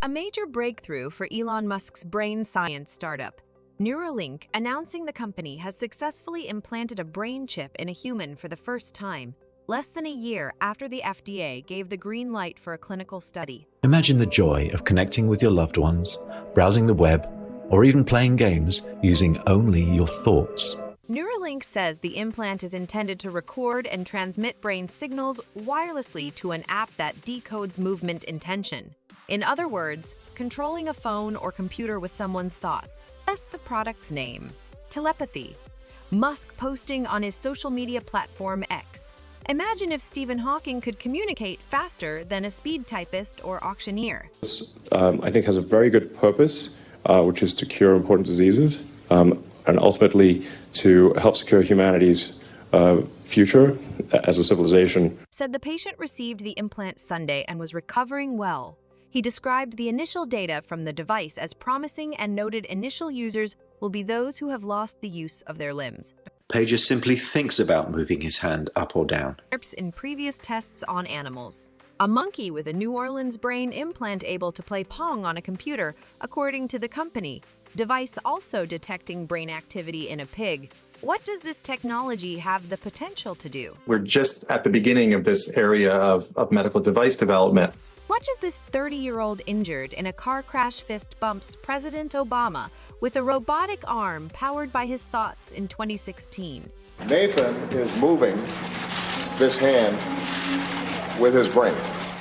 A major breakthrough for Elon Musk's brain science startup, Neuralink, announcing the company has successfully implanted a brain chip in a human for the first time, less than a year after the FDA gave the green light for a clinical study. Imagine the joy of connecting with your loved ones, browsing the web, or even playing games using only your thoughts. Neuralink says the implant is intended to record and transmit brain signals wirelessly to an app that decodes movement intention. In other words, controlling a phone or computer with someone's thoughts. That's the product's name, telepathy. Musk posting on his social media platform X. Imagine if Stephen Hawking could communicate faster than a speed typist or auctioneer. This, I think, has a very good purpose, which is to cure important diseases and ultimately to help secure humanity's future as a civilization. Said the patient received the implant Sunday and was recovering well. He described the initial data from the device as promising and noted initial users will be those who have lost the use of their limbs. Pager simply thinks about moving his hand up or down. In previous tests on animals. A monkey with a New Orleans brain implant able to play Pong on a computer, according to the company. Device also detecting brain activity in a pig. What does this technology have the potential to do? We're just at the beginning of this area of medical device development. Watch as this 30-year-old injured in a car crash fist bumps President Obama with a robotic arm powered by his thoughts in 2016. Nathan is moving this hand with his brain.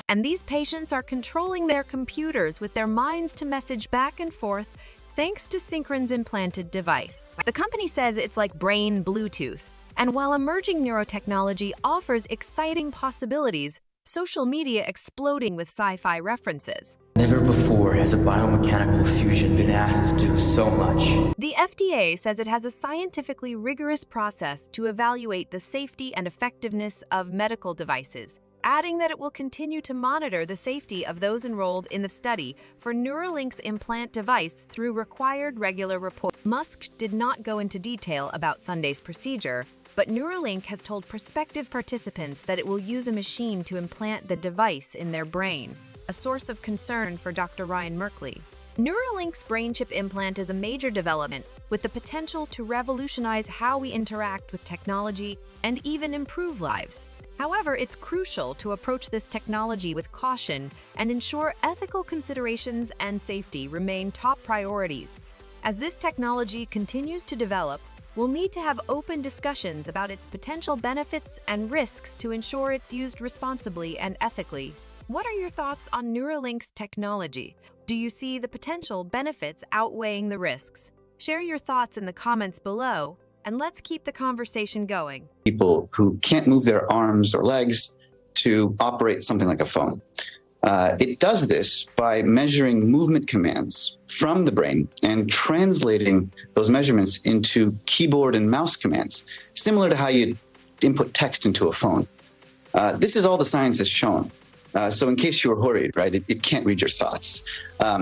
And these patients are controlling their computers with their minds to message back and forth thanks to Synchron's implanted device. The company says it's like brain Bluetooth. And while emerging neurotechnology offers exciting possibilities, social media exploding with sci-fi references. Never before has a biomechanical fusion been asked to do so much. The FDA says it has a scientifically rigorous process to evaluate the safety and effectiveness of medical devices, adding that it will continue to monitor the safety of those enrolled in the study for Neuralink's implant device through required regular reports. Musk did not go into detail about Sunday's procedure, but Neuralink has told prospective participants that it will use a machine to implant the device in their brain, a source of concern for Dr. Ryan Merkley. Neuralink's brain chip implant is a major development with the potential to revolutionize how we interact with technology and even improve lives. However, it's crucial to approach this technology with caution and ensure ethical considerations and safety remain top priorities. As this technology continues to develop, we'll need to have open discussions about its potential benefits and risks to ensure it's used responsibly and ethically. What are your thoughts on Neuralink's technology? Do you see the potential benefits outweighing the risks? Share your thoughts in the comments below, and let's keep the conversation going. People who can't move their arms or legs to operate something like a phone. It does this by measuring movement commands from the brain and translating those measurements into keyboard and mouse commands, similar to how you input text into a phone. This is all the science has shown. So in case you were worried, right, it can't read your thoughts.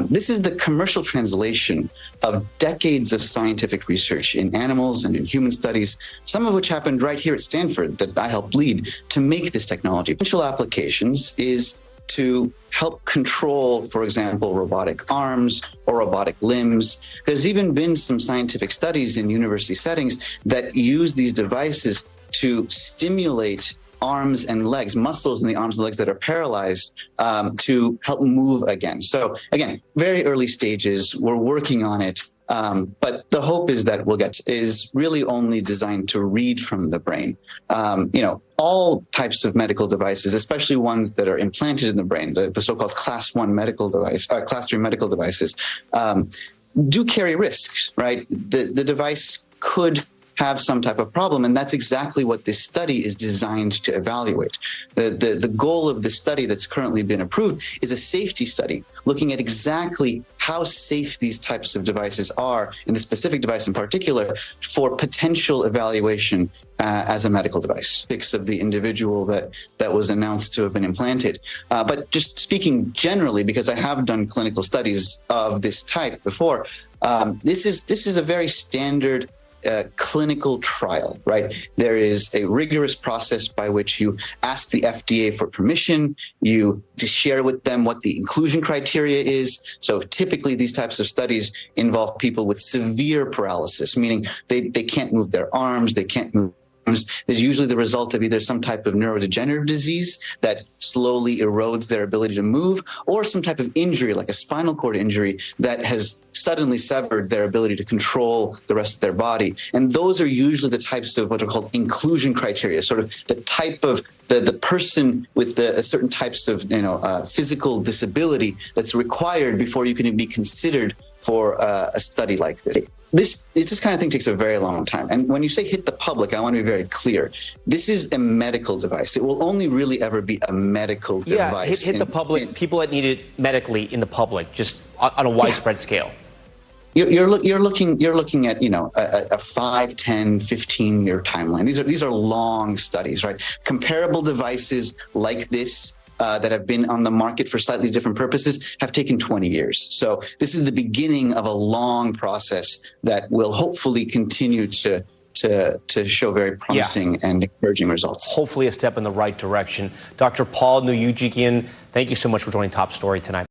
This is the commercial translation of decades of scientific research in animals and in human studies, some of which happened right here at Stanford that I helped lead to make this technology. Potential applications is to help control, for example, robotic arms or robotic limbs. There's even been some scientific studies in university settings that use these devices to stimulate arms and legs, muscles in the arms and legs that are paralyzed, to help move again. So again, very early stages, we're working on it. But the hope is that is really only designed to read from the brain. All types of medical devices, especially ones that are implanted in the brain, the so-called class 1 medical device, class 3 medical devices, do carry risks, right? The device could have some type of problem, and that's exactly what this study is designed to evaluate. The goal of this study that's currently been approved is a safety study, looking at exactly how safe these types of devices are, and the specific device in particular, for potential evaluation as a medical device. Pics of the individual that was announced to have been implanted. But just speaking generally, because I have done clinical studies of this type before, this is a very standard clinical trial, right? There is a rigorous process by which you ask the FDA for permission, you share with them what the inclusion criteria is. So typically these types of studies involve people with severe paralysis, meaning they can't move their arms, they can't move. There's usually the result of either some type of neurodegenerative disease that slowly erodes their ability to move, or some type of injury like a spinal cord injury that has suddenly severed their ability to control the rest of their body. And those are usually the types of what are called inclusion criteria, sort of the type of the person with certain types of physical disability that's required before you can be considered for a study like this. This kind of thing takes a very long time. And when you say hit the public, I want to be very clear. This is a medical device. It will only really ever be a medical device. Hit the public, people that need it medically in the public, just on a widespread scale. You're looking at a 5, 10, 15-year timeline. These are long studies, right? Comparable devices like this that have been on the market for slightly different purposes have taken 20 years. So this is the beginning of a long process that will hopefully continue to show very promising and encouraging results. Hopefully a step in the right direction. Dr. Paul Nuyujigian, thank you so much for joining Top Story tonight.